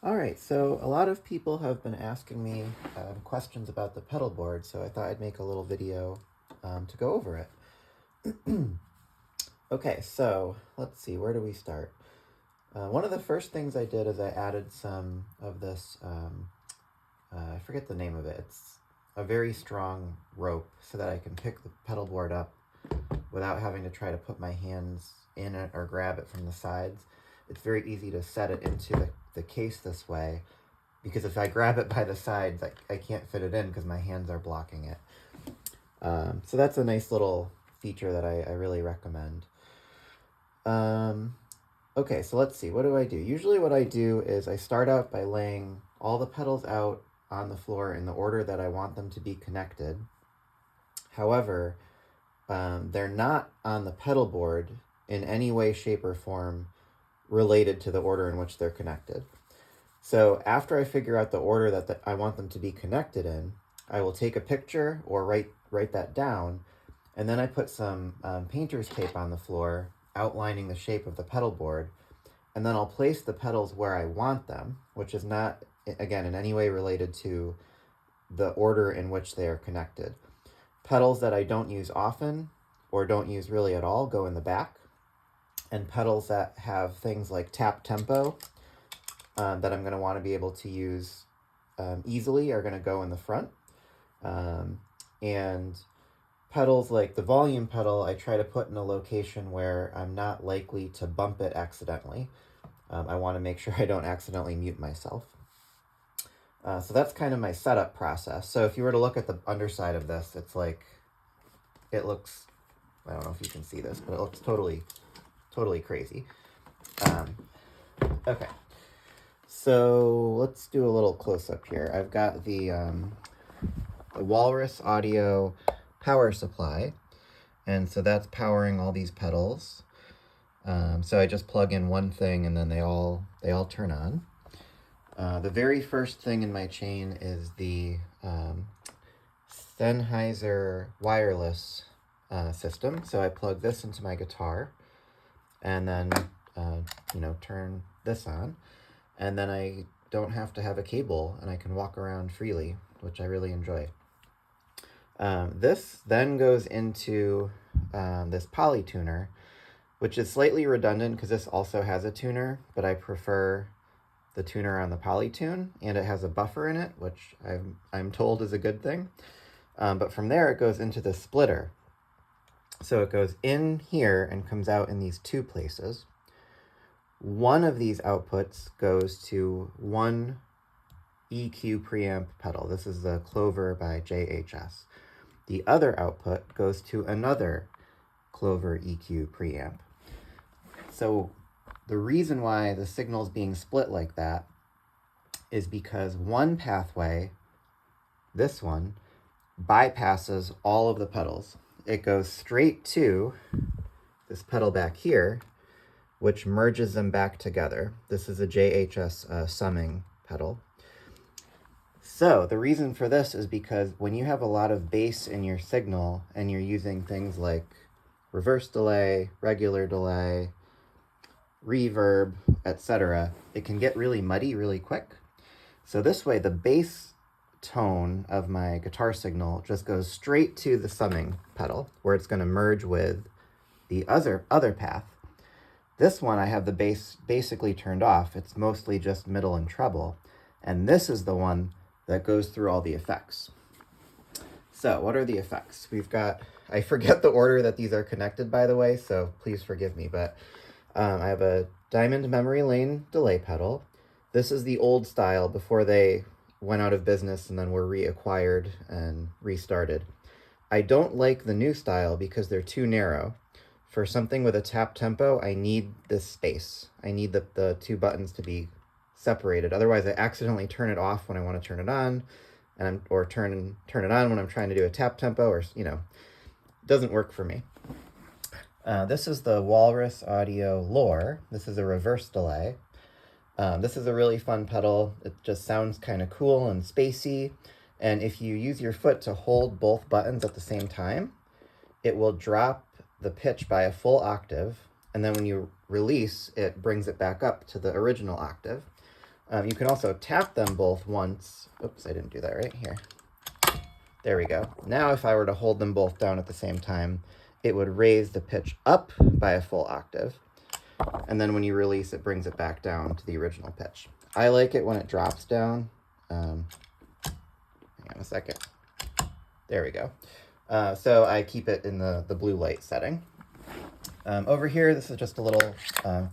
All right, so a lot of people have been asking me questions about the pedal board, so I thought I'd make a little video to go over it. Okay, so let's see, where do we start? One of the first things I did is I added some of this, I forget the name of it. It's a very strong rope so that I can pick the pedal board up without having to try to put my hands in it or grab it from the sides. It's very easy to set it into the case this way, because if I grab it by the sides, I can't fit it in because my hands are blocking it. So that's a nice little feature that I really recommend. Okay, so let's see, what do I do? Usually what I do is I start out by laying all the pedals out on the floor in the order that I want them to be connected. However, they're not on the pedal board in any way, shape, or form related to the order in which they're connected. So after I figure out the order that I want them to be connected in, I will take a picture or write that down, and then I put some painter's tape on the floor outlining the shape of the pedal board, and then I'll place the pedals where I want them, which is not, again, in any way related to the order in which they are connected. Pedals that I don't use often or don't use really at all go in the back, and pedals that have things like tap tempo that I'm going to want to be able to use easily are going to go in the front. And pedals like the volume pedal, I try to put in a location where I'm not likely to bump it accidentally. I want to make sure I don't accidentally mute myself. So that's kind of my setup process. So if you were to look at the underside of this, it's like, it looks, I don't know if you can see this, but it looks totally crazy. Okay, so let's do a little close-up here. I've got the Walrus Audio power supply, and so that's powering all these pedals. So I just plug in one thing and then they all turn on. The very first thing in my chain is the Sennheiser wireless system. So I plug this into my guitar and then turn this on, and then I don't have to have a cable and I can walk around freely, which I really enjoy. This then goes into this poly tuner, which is slightly redundant because this also has a tuner, but I prefer the tuner on the Polytune, and it has a buffer in it, which I'm told is a good thing. But from there, it goes into the splitter. So it goes in here and comes out in these two places. One of these outputs goes to one EQ preamp pedal. This is the Clover by JHS. The other output goes to another Clover EQ preamp. So the reason why the signal is being split like that is because one pathway, this one, bypasses all of the pedals. It goes straight to this pedal back here, which merges them back together. This is a JHS summing pedal. So the reason for this is because when you have a lot of bass in your signal and you're using things like reverse delay, regular delay, reverb, etc., it can get really muddy really quick. So this way, the bass tone of my guitar signal just goes straight to the summing pedal, where it's going to merge with the other path. This one, I have the bass basically turned off. It's mostly just middle and treble. And this is the one that goes through all the effects. So what are the effects? We've got, I forget the order that these are connected, by the way, so please forgive me, but I have a diamond memory lane delay pedal. This is the old style before they went out of business and then were reacquired and restarted. I don't like the new style because they're too narrow. For something with a tap tempo, I need this space. I need the two buttons to be separated. Otherwise, I accidentally turn it off when I want to turn it on, or turn it on when I'm trying to do a tap tempo, or it doesn't work for me. This is the Walrus Audio Lore. This is a reverse delay. This is a really fun pedal. It just sounds kind of cool and spacey. And if you use your foot to hold both buttons at the same time, it will drop the pitch by a full octave. And then when you release, it brings it back up to the original octave. You can also tap them both once. Oops, I didn't do that right here. There we go. Now if I were to hold them both down at the same time, it would raise the pitch up by a full octave. And then when you release, it brings it back down to the original pitch. I like it when it drops down. Hang on a second. There we go. So I keep it in the blue light setting. Over here, this is just a little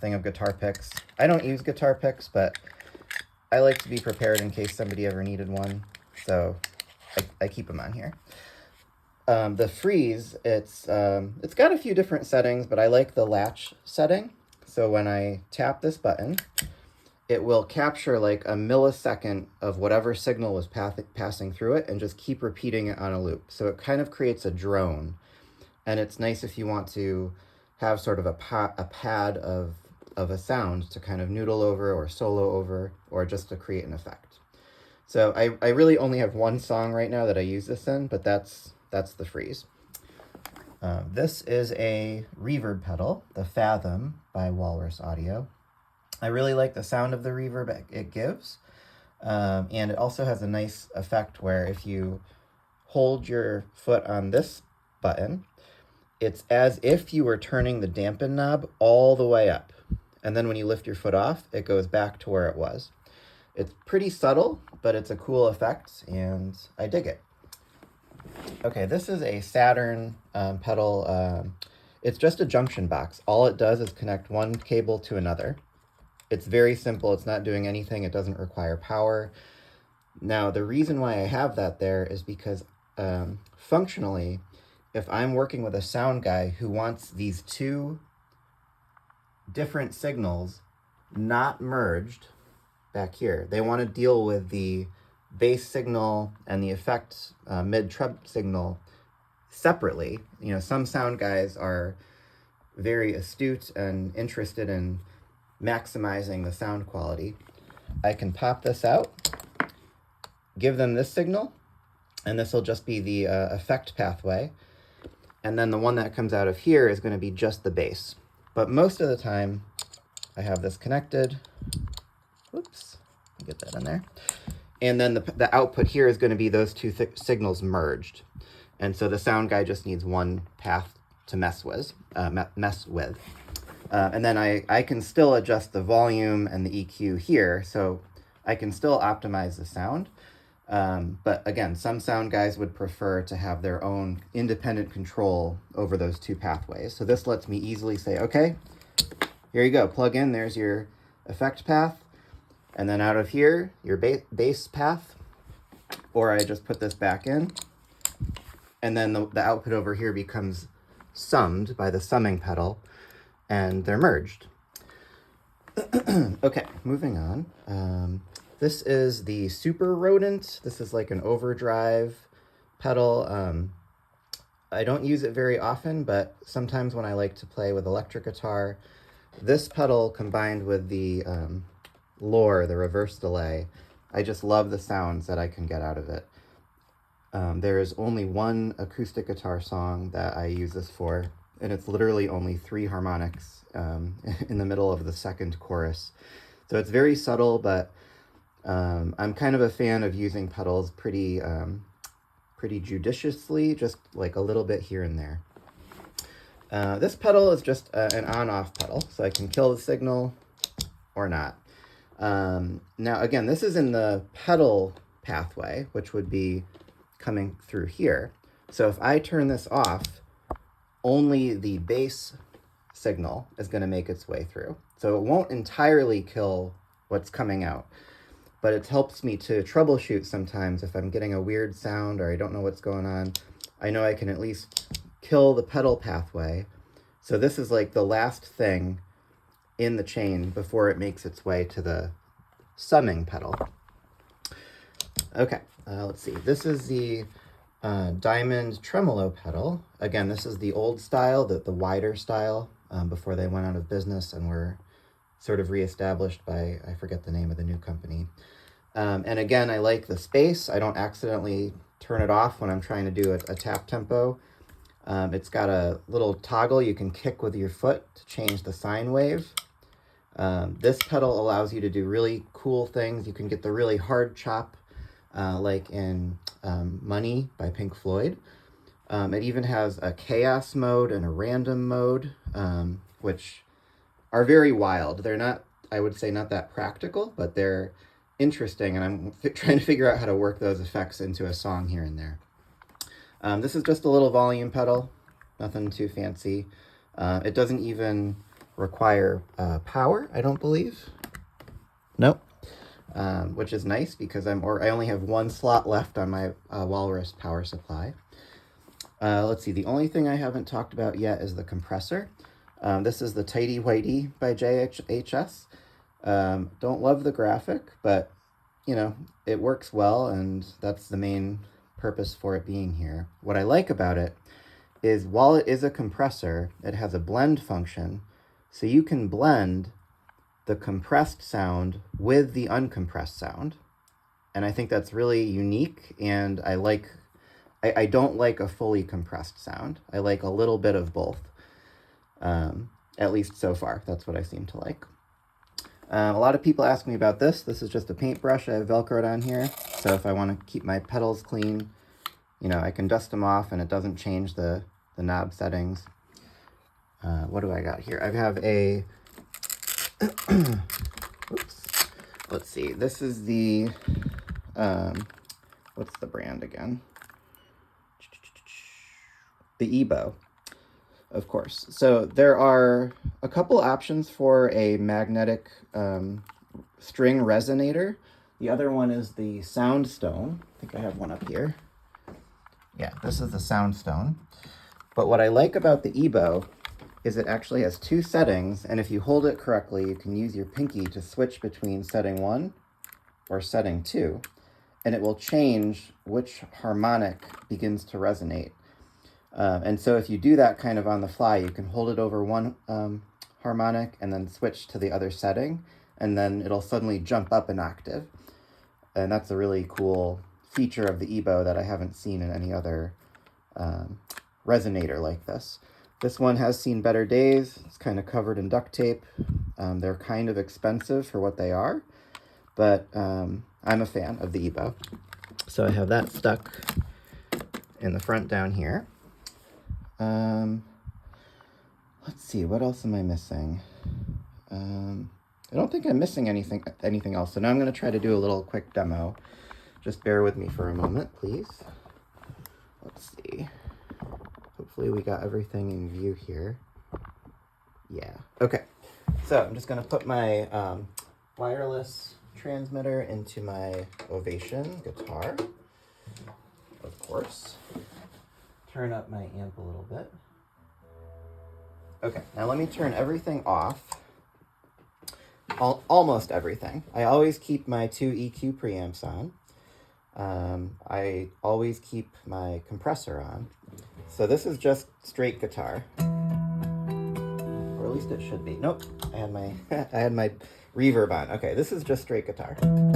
thing of guitar picks. I don't use guitar picks, but I like to be prepared in case somebody ever needed one. So I keep them on here. The freeze, it's got a few different settings, but I like the latch setting. So when I tap this button, it will capture like a millisecond of whatever signal was passing through it and just keep repeating it on a loop. So it kind of creates a drone. And it's nice if you want to have sort of a pad of a sound to kind of noodle over or solo over, or just to create an effect. So I really only have one song right now that I use this in, but that's the freeze. This is a reverb pedal, the Fathom by Walrus Audio. I really like the sound of the reverb it gives. And it also has a nice effect where if you hold your foot on this button, it's as if you were turning the dampen knob all the way up. And then when you lift your foot off, it goes back to where it was. It's pretty subtle, but it's a cool effect, and I dig it. Okay, this is a Saturn pedal. It's just a junction box. All it does is connect one cable to another. It's very simple. It's not doing anything. It doesn't require power. Now, the reason why I have that there is because functionally, if I'm working with a sound guy who wants these two different signals not merged back here, they want to deal with the bass signal and the effect mid-trub signal separately. You know, some sound guys are very astute and interested in maximizing the sound quality. I can pop this out, give them this signal, and this will just be the effect pathway. And then the one that comes out of here is going to be just the bass. But most of the time, I have this connected. Whoops, get that in there. And then the output here is going to be those two signals merged. And so the sound guy just needs one path to mess with. And then I can still adjust the volume and the EQ here, so I can still optimize the sound. But again, some sound guys would prefer to have their own independent control over those two pathways. So this lets me easily say, okay, here you go, plug in, there's your effect path. And then out of here, your bass path, or I just put this back in. And then the output over here becomes summed by the summing pedal, and they're merged. Okay, moving on. This is the Super Rodent. This is like an overdrive pedal. I don't use it very often, but sometimes when I like to play with electric guitar, this pedal combined with the Lore, the reverse delay, I just love the sounds that I can get out of it. There is only one acoustic guitar song that I use this for, and it's literally only 3 harmonics in the middle of the second chorus. So it's very subtle, but I'm kind of a fan of using pedals pretty judiciously, just like a little bit here and there. This pedal is just an on-off pedal, so I can kill the signal or not. Now, again, this is in the pedal pathway, which would be coming through here. So if I turn this off, only the bass signal is going to make its way through. So it won't entirely kill what's coming out, but it helps me to troubleshoot sometimes if I'm getting a weird sound or I don't know what's going on. I know I can at least kill the pedal pathway. So this is like the last thing in the chain before it makes its way to the summing pedal. Okay, let's see. This is the Diamond Tremolo pedal. Again, this is the old style, the wider style, before they went out of business and were sort of reestablished by, I forget the name of the new company. And again, I like the space. I don't accidentally turn it off when I'm trying to do a tap tempo. It's got a little toggle you can kick with your foot to change the sine wave. This pedal allows you to do really cool things. You can get the really hard chop, like in Money by Pink Floyd. It even has a chaos mode and a random mode, which are very wild. They're not, I would say, not that practical, but they're interesting, and I'm trying to figure out how to work those effects into a song here and there. This is just a little volume pedal, nothing too fancy. It doesn't even require power, I don't believe. Nope. Which is nice because I only have one slot left on my Walrus power supply. Let's see, the only thing I haven't talked about yet is the compressor. This is the Tidy Whitey by JHS. Don't love the graphic, but you know, it works well, and that's the main purpose for it being here. What I like about it is while it is a compressor, it has a blend function, so you can blend the compressed sound with the uncompressed sound. And I think that's really unique, and I don't like a fully compressed sound. I like a little bit of both. At least so far, that's what I seem to like. A lot of people ask me about this. This is just a paintbrush I have Velcroed on here. So if I want to keep my pedals clean, you know, I can dust them off and it doesn't change the knob settings. What do I got here? I have a, oops, let's see. This is the, what's the brand again? The EBO, of course. So there are a couple options for a magnetic string resonator. The other one is the Soundstone. I think I have one up here. Yeah, this is the Soundstone. But what I like about the EBO is it actually has two settings, and if you hold it correctly, you can use your pinky to switch between setting 1 or setting 2, and it will change which harmonic begins to resonate. And so if you do that kind of on the fly, you can hold it over one harmonic and then switch to the other setting, and then it'll suddenly jump up an octave. And that's a really cool feature of the EBO that I haven't seen in any other resonator like this. This one has seen better days. It's kind of covered in duct tape. They're kind of expensive for what they are, but I'm a fan of the EBO. So I have that stuck in the front down here. Let's see, what else am I missing? I don't think I'm missing anything else. So now I'm going to try to do a little quick demo. Just bear with me for a moment, please. Let's see. Hopefully we got everything in view here. Yeah, okay. So I'm just going to put my wireless transmitter into my Ovation guitar, of course. Turn up my amp a little bit. Okay, now let me turn everything off. Almost everything. I always keep my 2 EQ preamps on. I always keep my compressor on. So this is just straight guitar. Or at least it should be. Nope, I had my I had my reverb on. Okay, this is just straight guitar. Turn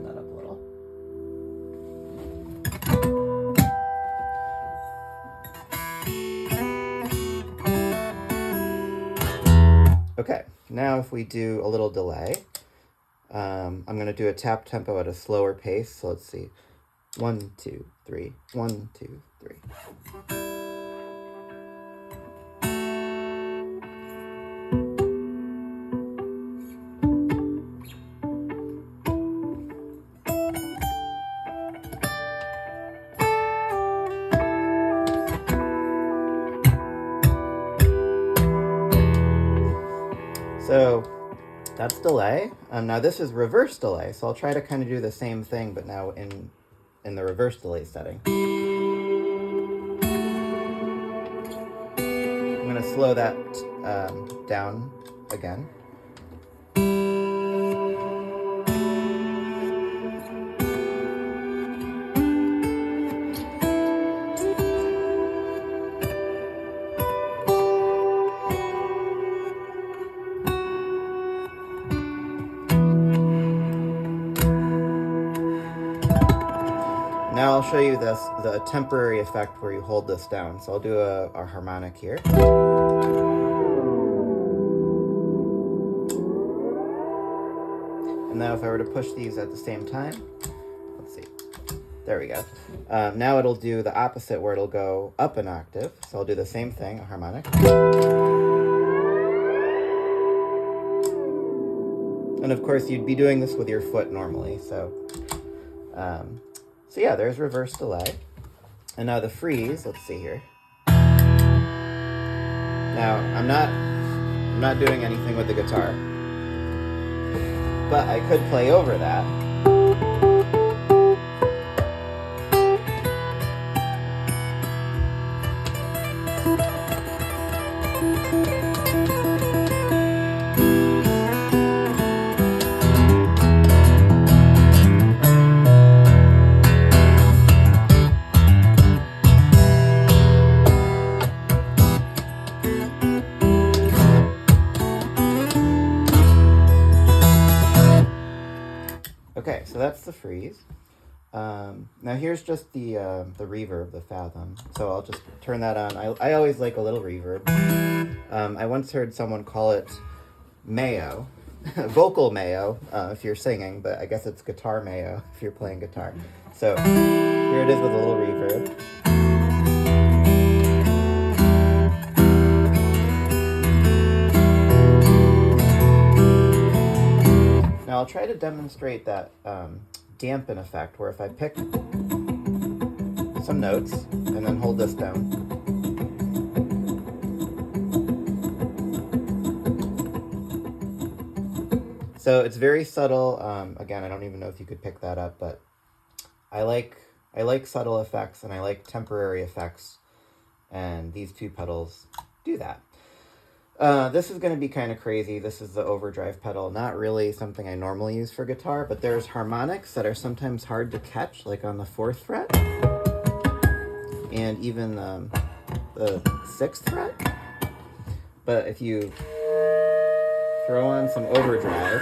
that up a little. Okay, now if we do a little delay, I'm going to do a tap tempo at a slower pace. So let's see. 1, 2, 3. 1, 2, 3. So that's delay. Now this is reverse delay, so I'll try to kind of do the same thing, but now in the reverse delay setting. I'm going to slow that down again. Now I'll show you the temporary effect where you hold this down. So I'll do a harmonic here. And now if I were to push these at the same time, let's see, there we go. Now it'll do the opposite where it'll go up an octave. So I'll do the same thing, a harmonic. And of course you'd be doing this with your foot normally. So yeah, there's reverse delay. And now the freeze, let's see here. Now I'm not doing anything with the guitar, but I could play over that. Okay, so that's the freeze. Now here's just the reverb, the Fathom. So I'll just turn that on. I always like a little reverb. I once heard someone call it mayo, vocal mayo if you're singing, but I guess it's guitar mayo if you're playing guitar. So here it is with a little reverb. Now I'll try to demonstrate that dampen effect, where if I pick some notes and then hold this down, so it's very subtle. Again, I don't even know if you could pick that up, but I like subtle effects and I like temporary effects, and these two pedals do that. This is going to be kind of crazy. This is the overdrive pedal. Not really something I normally use for guitar, but there's harmonics that are sometimes hard to catch, like on the 4th fret, and even the 6th fret. But if you throw on some overdrive,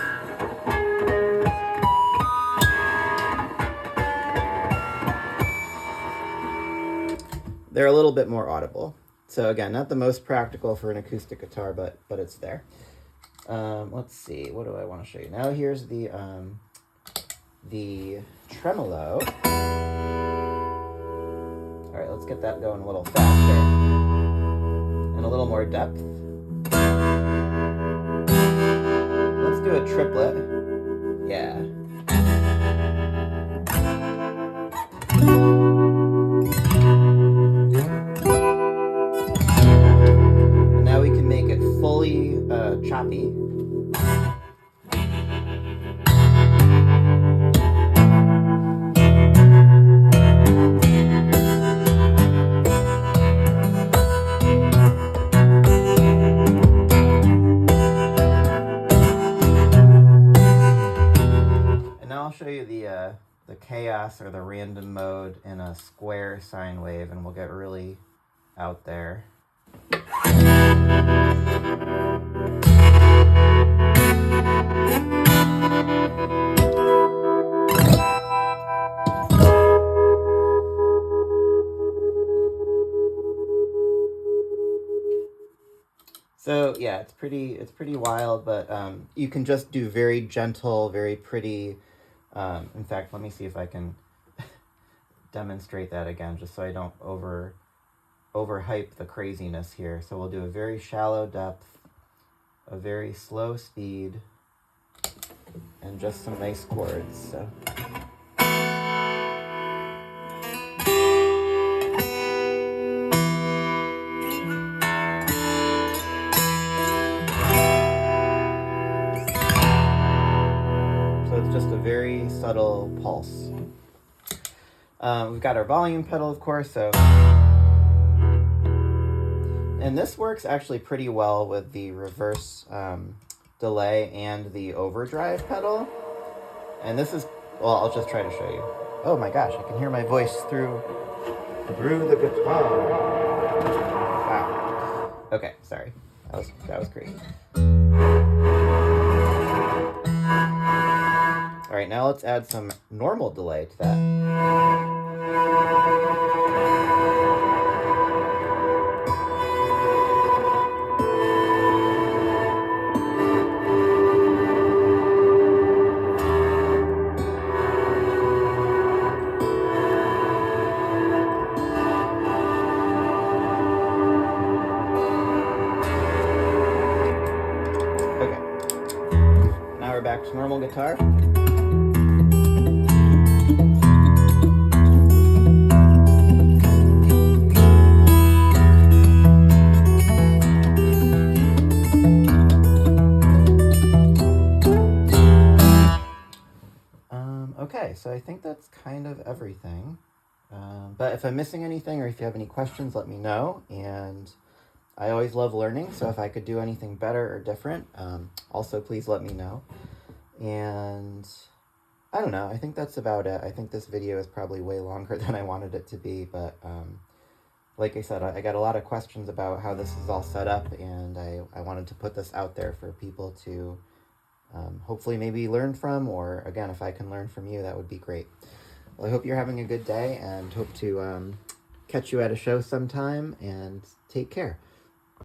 they're a little bit more audible. So again, not the most practical for an acoustic guitar, but it's there. Let's see, what do I want to show you? Now here's the tremolo. All right, let's get that going a little faster and a little more depth. Let's do a triplet. Yeah. Fully choppy. And now I'll show you the chaos or the random mode in a square sine wave, and we'll get really out there. So yeah, it's pretty wild, but you can just do very gentle, very pretty. In fact, let me see if I can demonstrate that again, just so I don't overhype the craziness here. So we'll do a very shallow depth, a very slow speed, and just some nice chords. So. Just a very subtle pulse. We've got our volume pedal, of course, so. And this works actually pretty well with the reverse delay and the overdrive pedal. And this is, well, I'll just try to show you. Oh my gosh, I can hear my voice through the guitar. Wow. Okay, sorry. That was crazy. All right, now let's add some normal delay to that. back to normal guitar. Okay, so I think that's kind of everything. But if I'm missing anything or if you have any questions, let me know. And I always love learning, so if I could do anything better or different, also please let me know. And I don't know, I think that's about it. I think this video is probably way longer than I wanted it to be, but like I said, I got a lot of questions about how this is all set up, and I wanted to put this out there for people to hopefully maybe learn from, or again, if I can learn from you, that would be great. Well, I hope you're having a good day, and hope to catch you at a show sometime, and take care.